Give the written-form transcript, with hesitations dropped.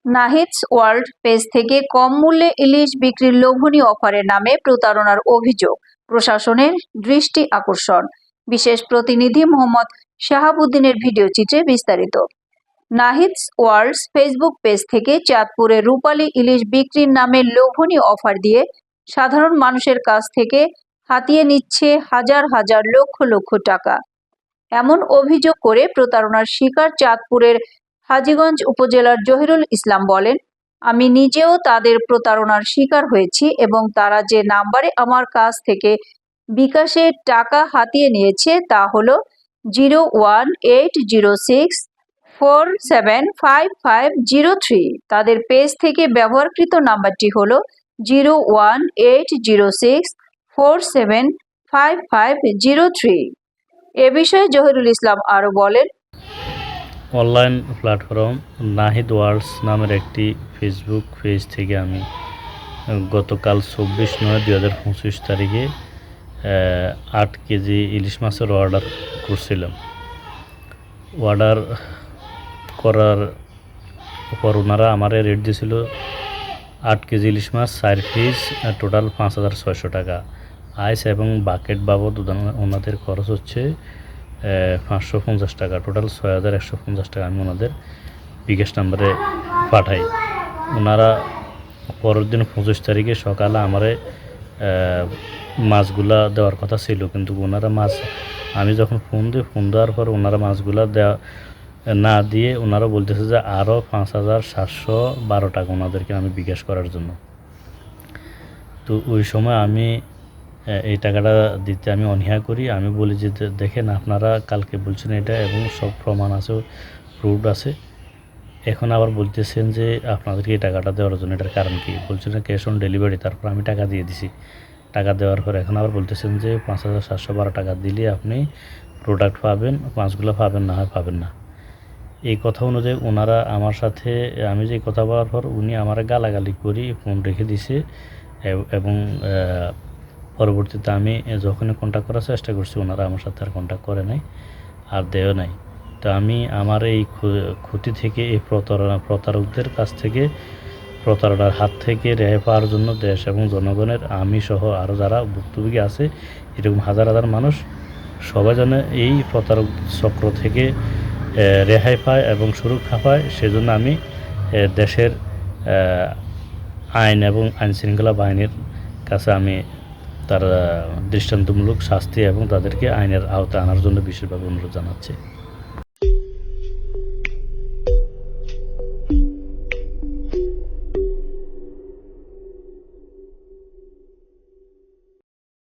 নাহিদস world page থেকে কম মূল্যে ইলিশ বিক্রির লোভনীয় অফারের নামে প্রতারণার অভিযোগ, প্রশাসনের দৃষ্টি আকর্ষণ। বিশেষ প্রতিনিধি মোহাম্মদ শাহাবুদ্দিনের ভিডিও চিত্রে বিস্তারিত। নাহিদস ওয়ার্ল্ডস ফেসবুক পেজ থেকে চাঁদপুরে রূপালী ইলিশ বিক্রির নামে লোভনীয় অফার দিয়ে সাধারণ মানুষের কাছ থেকে হাতিয়ে নিচ্ছে হাজার হাজার লক্ষ লক্ষ টাকা। এমন অভিযোগ করে প্রতারণার শিকার চাঁদপুরের হাজীগঞ্জ উপজেলার জহিরুল ইসলাম বলেন, আমি নিজেও তাদের প্রতারণার শিকার হয়েছি এবং তারা যে নাম্বারে আমার কাছ থেকে বিকাশে টাকা হাতিয়ে নিয়েছে তা হলো 01806475503। তাদের পেজ থেকে ব্যবহারকৃত নাম্বারটি হলো 01806475503। এ বিষয়ে জহিরুল ইসলাম আরও বলেন, অনলাইন প্ল্যাটফর্ম নাহিদ ওয়ার্ল্ডস নামের একটি ফেসবুক পেজ থেকে আমি গতকাল 24/9/2025 তারিখে 8 কেজি ইলিশ মাছের অর্ডার করছিলাম। অর্ডার করার পর ওনারা আমার রেট দিয়েছিল 8 কেজি ইলিশ মাছ 4 পিস, টোটাল 5,600 টাকা। আইস এবং বাকেট বাবদ ওনাদের খরচ হচ্ছে 550 টাকা, টোটাল 6,150 টাকা আমি ওনাদের বিকাশ নাম্বারে পাঠাই। ওনারা পরের দিন 25 তারিখে সকালে আমারে মাছগুলা দেওয়ার কথা ছিল, কিন্তু ওনারা মাছ আমি যখন ফোন দেওয়ার পর ওনারা মাছগুলা দেওয়া না দিয়ে ওনারা বলতেছে যে আরও 5,712 টাকা ওনাদেরকে আমি বিকাশ করার জন্য। তো ওই সময় আমি এই টাকাটা দিতে আমি অনীহা করি। আমি বলি যে দেখেন, আপনারা কালকে বলছেন এটা এবং সব প্রমাণ আছে, প্রুফ আছে, এখন আবার বলতেছেন যে আপনাদেরকে এই টাকাটা দেওয়ার জন্য, এটার কারণ কি? বলছেন ক্যাশ অন ডেলিভারি। তারপর আমি টাকা দিয়ে দিছি। টাকা দেওয়ার পর এখন আবার বলতেছেন যে 5,712 টাকা দিলে আপনি প্রোডাক্ট পাবেন, মাছগুলো পাবেন, না হয় পাবেন না। এই কথা অনুযায়ী ওনারা আমার সাথে, আমি যে কথা বলার পর উনি আমার গালাগালি করি ফোন রেখে দিছে এবং পরবর্তীতে আমি যখনই কন্ট্যাক্ট করার চেষ্টা করছি ওনারা আমার সাথে আর কন্ট্যাক্ট করে নাই, আর দেও নাই। তো আমি আমার এই ক্ষতি থেকে, এই প্রতারকদের কাছ থেকে, প্রতারণার হাত থেকে রেহাই পাওয়ার জন্য দেশ এবং জনগণের, আমি সহ আরও যারা ভুক্তভোগী আছে এরকম হাজার হাজার মানুষ, সবাই যেন এই প্রতারক চক্র থেকে রেহাই পায় এবং সুরক্ষা পায়, সেজন্য আমি দেশের আইন এবং আইনশৃঙ্খলা বাহিনীর কাছে আমি তার দৃষ্টান্তমূলক শাস্তি এবং তাদেরকে আইনের আওতায় আনার জন্য বিশেষভাবে অনুরোধ জানাচ্ছি।